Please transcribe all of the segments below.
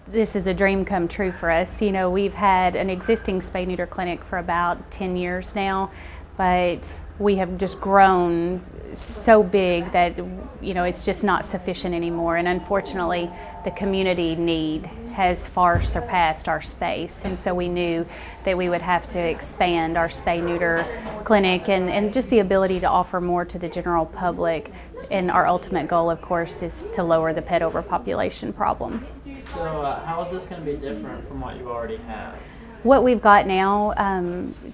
this is a dream come true for us. You know, we've had an existing spay-neuter clinic for about 10 years now, but we have just grown so big that, you know, it's just not sufficient anymore. And unfortunately, the community need has far surpassed our space. And so we knew that we would have to expand our spay-neuter clinic and just the ability to offer more to the general public. And our ultimate goal, of course, is to lower the pet overpopulation problem. So how is this going to be different from what you already have? What we've got now,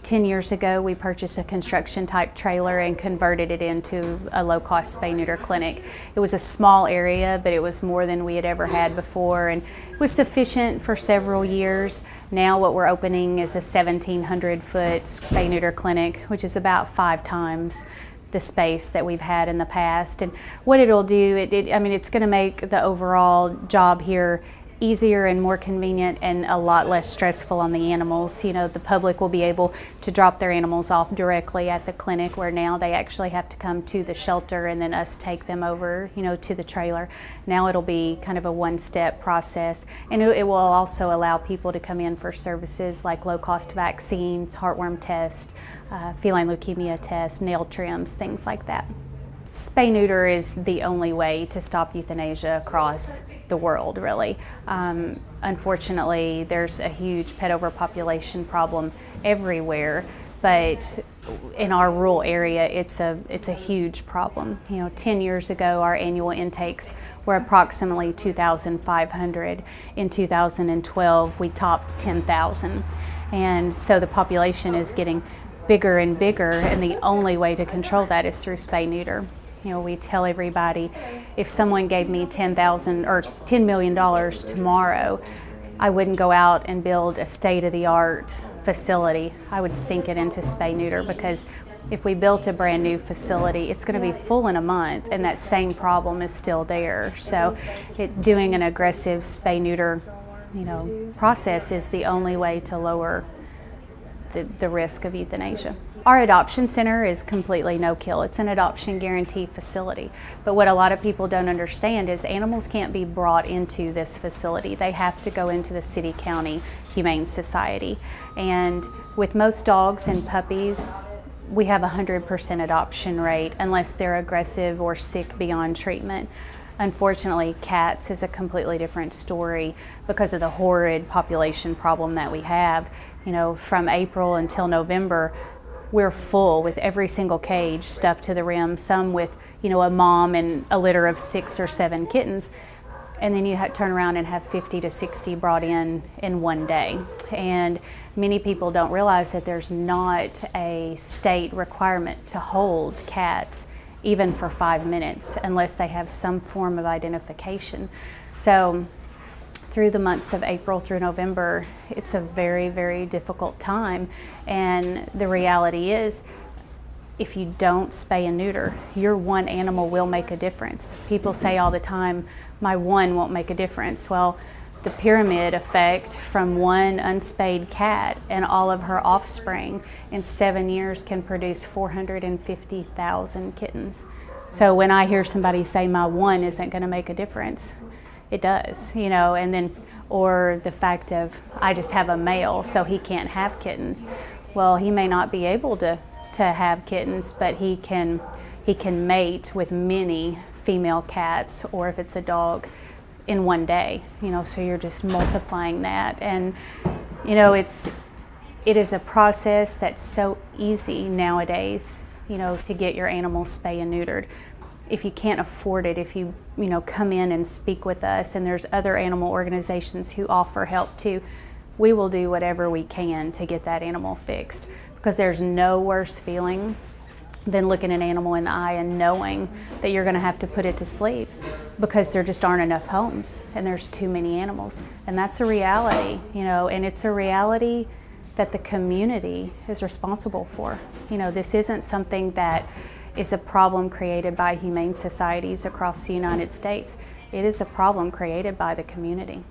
10 years ago, we purchased a construction type trailer and converted it into a low-cost spay-neuter clinic. It was a small area, but it was more than we had ever had before, and it was sufficient for several years. Now what we're opening is a 1,700-foot spay-neuter clinic, which is about 5 times the space that we've had in the past. And what it'll do, it's going to make the overall job here easier and more convenient and a lot less stressful on the animals. You know, the public will be able to drop their animals off directly at the clinic, where now they actually have to come to the shelter and then us take them over, you know, to the trailer. Now it'll be kind of a one-step process, and it will also allow people to come in for services like low-cost vaccines, heartworm tests, feline leukemia tests, nail trims, things like that. Spay-neuter is the only way to stop euthanasia across the world, really. Unfortunately, there's a huge pet overpopulation problem everywhere, but in our rural area, it's a huge problem. You know, 10 years ago, our annual intakes were approximately 2,500. In 2012, we topped 10,000. And so the population is getting bigger and bigger, and the only way to control that is through spay-neuter. You know, we tell everybody, if someone gave me $10,000 or $10 million tomorrow, I wouldn't go out and build a state-of-the-art facility. I would sink it into spay-neuter, because if we built a brand new facility, it's going to be full in a month, and that same problem is still there. So doing an aggressive spay-neuter, you know, process is the only way to lower the risk of euthanasia. Our adoption center is completely no-kill. It's an adoption guarantee facility. But what a lot of people don't understand is animals can't be brought into this facility. They have to go into the city-county Humane Society. And with most dogs and puppies, we have a 100% adoption rate unless they're aggressive or sick beyond treatment. Unfortunately, cats is a completely different story because of the horrid population problem that we have. You know, from April until November, we're full with every single cage stuffed to the rim, some with, you know, a mom and a litter of 6 or 7 kittens. And then you turn around and have 50 to 60 brought in one day. And many people don't realize that there's not a state requirement to hold cats even for 5 minutes unless they have some form of identification. So through the months of April through November, it's a very, very difficult time. And the reality is, if you don't spay and neuter, your one animal will make a difference. People say all the time, my one won't make a difference. Well, the pyramid effect from one unspayed cat and all of her offspring in 7 years can produce 450,000 kittens. So when I hear somebody say my one isn't going to make a difference, it does, you know. And then, or the fact of, I just have a male, so he can't have kittens. Well, he may not be able to have kittens, but he can mate with many female cats, or if it's a dog, in one day, you know. So you're just multiplying that, and you know, it is a process that's so easy nowadays, you know, to get your animals spay and neutered. If you can't afford it, if you come in and speak with us, and there's other animal organizations who offer help too, we will do whatever we can to get that animal fixed, because there's no worse feeling than looking an animal in the eye and knowing that you're going to have to put it to sleep because there just aren't enough homes and there's too many animals. And that's a reality, you know, and it's a reality that the community is responsible for. You know, this isn't something that is a problem created by humane societies across the United States. It is a problem created by the community.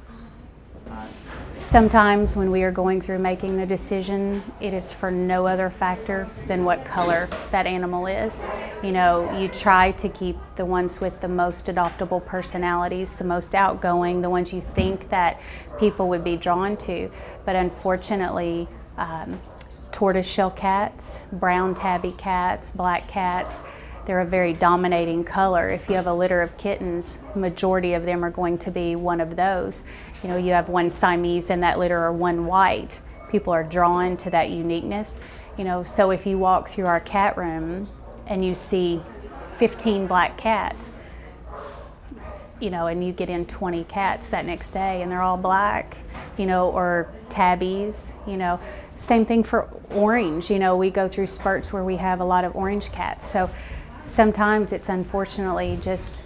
Sometimes when we are going through making the decision, it is for no other factor than what color that animal is. You know, you try to keep the ones with the most adoptable personalities, the most outgoing, the ones you think that people would be drawn to. But unfortunately, tortoiseshell cats, brown tabby cats, black cats, they're a very dominating color. If you have a litter of kittens, majority of them are going to be one of those. You know, you have one Siamese in that litter or one white. People are drawn to that uniqueness. You know, so if you walk through our cat room and you see 15 black cats, you know, and you get in 20 cats that next day and they're all black, you know, or tabbies, you know. Same thing for orange. You know, we go through spurts where we have a lot of orange cats. So sometimes it's unfortunately just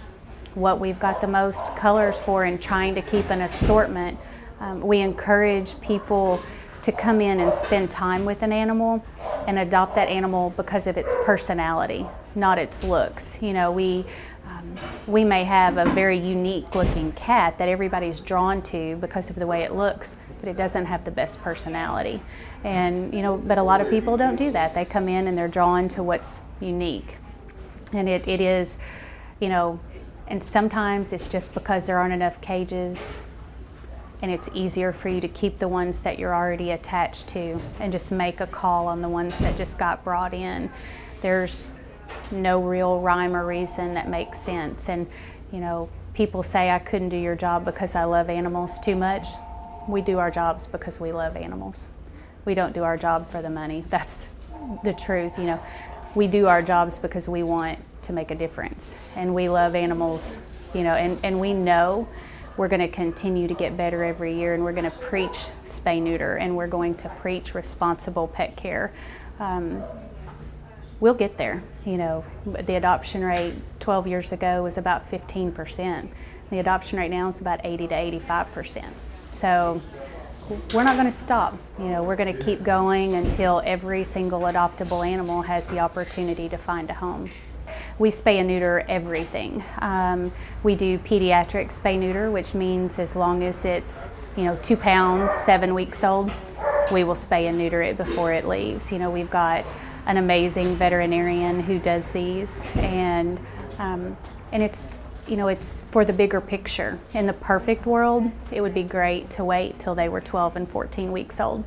what we've got the most colors for, and trying to keep an assortment. We encourage people to come in and spend time with an animal and adopt that animal because of its personality, not its looks. You know, we may have a very unique looking cat that everybody's drawn to because of the way it looks, but it doesn't have the best personality. And, you know, but a lot of people don't do that. They come in and they're drawn to what's unique. And it is, you know, and sometimes it's just because there aren't enough cages, and it's easier for you to keep the ones that you're already attached to and just make a call on the ones that just got brought in. There's no real rhyme or reason that makes sense. And, you know, people say I couldn't do your job because I love animals too much. We do our jobs because we love animals. We don't do our job for the money. That's the truth. You know, we do our jobs because we want to make a difference, and we love animals, you know, and we know we're going to continue to get better every year, and we're going to preach spay neuter, and we're going to preach responsible pet care. We'll get there. You know, the adoption rate 12 years ago was about 15%. The adoption rate now is about 80 to 85%. So we're not going to stop. You know, we're going to keep going until every single adoptable animal has the opportunity to find a home. We spay and neuter everything. We do pediatric spay neuter, which means as long as it's, you know, 2 pounds, 7 weeks old, we will spay and neuter it before it leaves. You know, we've got an amazing veterinarian who does these, and it's, you know, it's for the bigger picture. In the perfect world, it would be great to wait till they were 12 and 14 weeks old,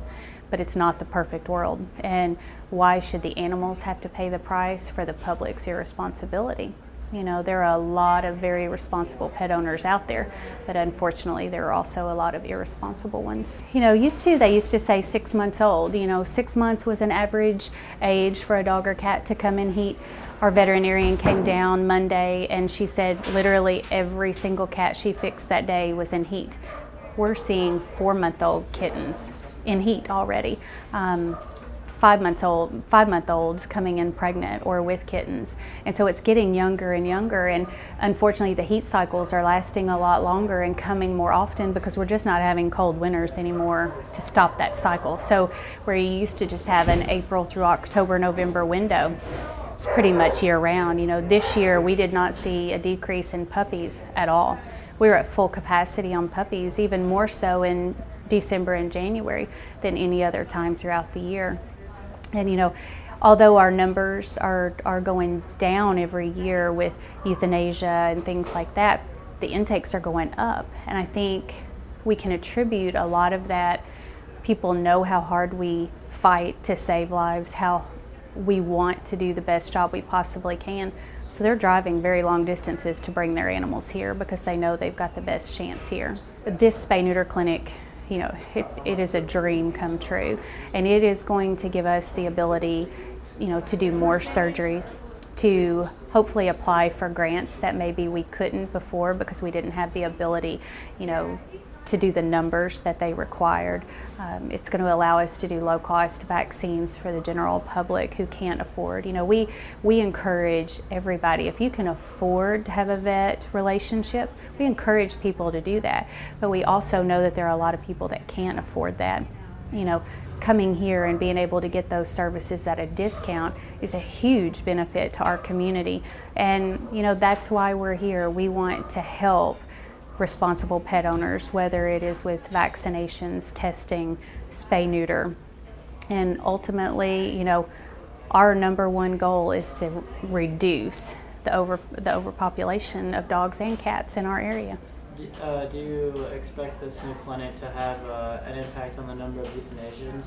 but it's not the perfect world. And why should the animals have to pay the price for the public's irresponsibility? You know, there are a lot of very responsible pet owners out there, but unfortunately there are also a lot of irresponsible ones. You know, they used to say 6 months old. You know, 6 months was an average age for a dog or cat to come in heat. Our veterinarian came down Monday and she said literally every single cat she fixed that day was in heat. We're seeing 4-month-old kittens in heat already. 5-month-olds coming in pregnant or with kittens. And so it's getting younger and younger, and unfortunately the heat cycles are lasting a lot longer and coming more often because we're just not having cold winters anymore to stop that cycle. So where you used to just have an April through October, November window, it's pretty much year round. You know, this year we did not see a decrease in puppies at all. We were at full capacity on puppies, even more so in December and January than any other time throughout the year. And, you know, although our numbers are going down every year with euthanasia and things like that, the intakes are going up. And I think we can attribute a lot of that. People know how hard we fight to save lives, how we want to do the best job we possibly can. So they're driving very long distances to bring their animals here because they know they've got the best chance here. This spay neuter clinic, you know, it is a dream come true, and it is going to give us the ability, you know, to do more surgeries, to hopefully apply for grants that maybe we couldn't before because we didn't have the ability, you know, to do the numbers that they required. It's going to allow us to do low-cost vaccines for the general public who can't afford. You know, we encourage everybody, if you can afford to have a vet relationship, we encourage people to do that. But we also know that there are a lot of people that can't afford that. You know, coming here and being able to get those services at a discount is a huge benefit to our community. And, you know, that's why we're here. We want to help responsible pet owners, whether it is with vaccinations, testing, spay, neuter. And ultimately, our number one goal is to reduce the overpopulation of dogs and cats in our area. Do you expect this new clinic to have an impact on the number of euthanasias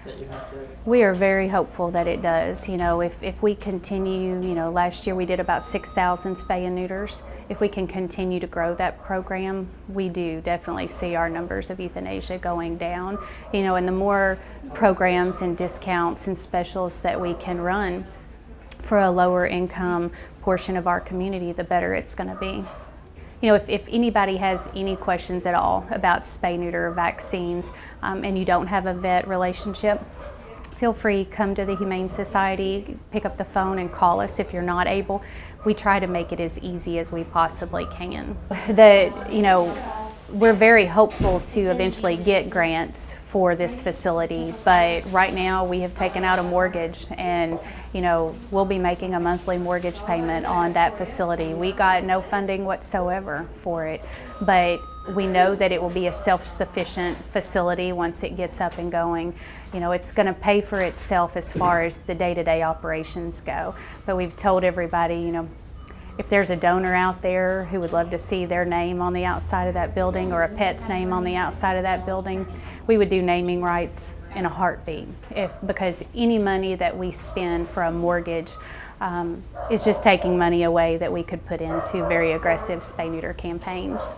that you have to? We are very hopeful that it does. If we continue, last year we did about 6,000 spay and neuters. If we can continue to grow that program, we do definitely see our numbers of euthanasia going down. And the more programs and discounts and specials that we can run for a lower income portion of our community, the better it's going to be. If anybody has any questions at all about spay, neuter, vaccines, and you don't have a vet relationship, feel free, come to the Humane Society, pick up the phone and call us if you're not able. We try to make it as easy as we possibly can. We're very hopeful to eventually get grants for this facility, but right now we have taken out a mortgage, and we'll be making a monthly mortgage payment on that facility. We got no funding whatsoever for it, but we know that it will be a self-sufficient facility once it gets up and going. It's going to pay for itself as far as the day-to-day operations go, but we've told everybody, if there's a donor out there who would love to see their name on the outside of that building or a pet's name on the outside of that building, we would do naming rights in a heartbeat. Because any money that we spend for a mortgage is just taking money away that we could put into very aggressive spay-neuter campaigns.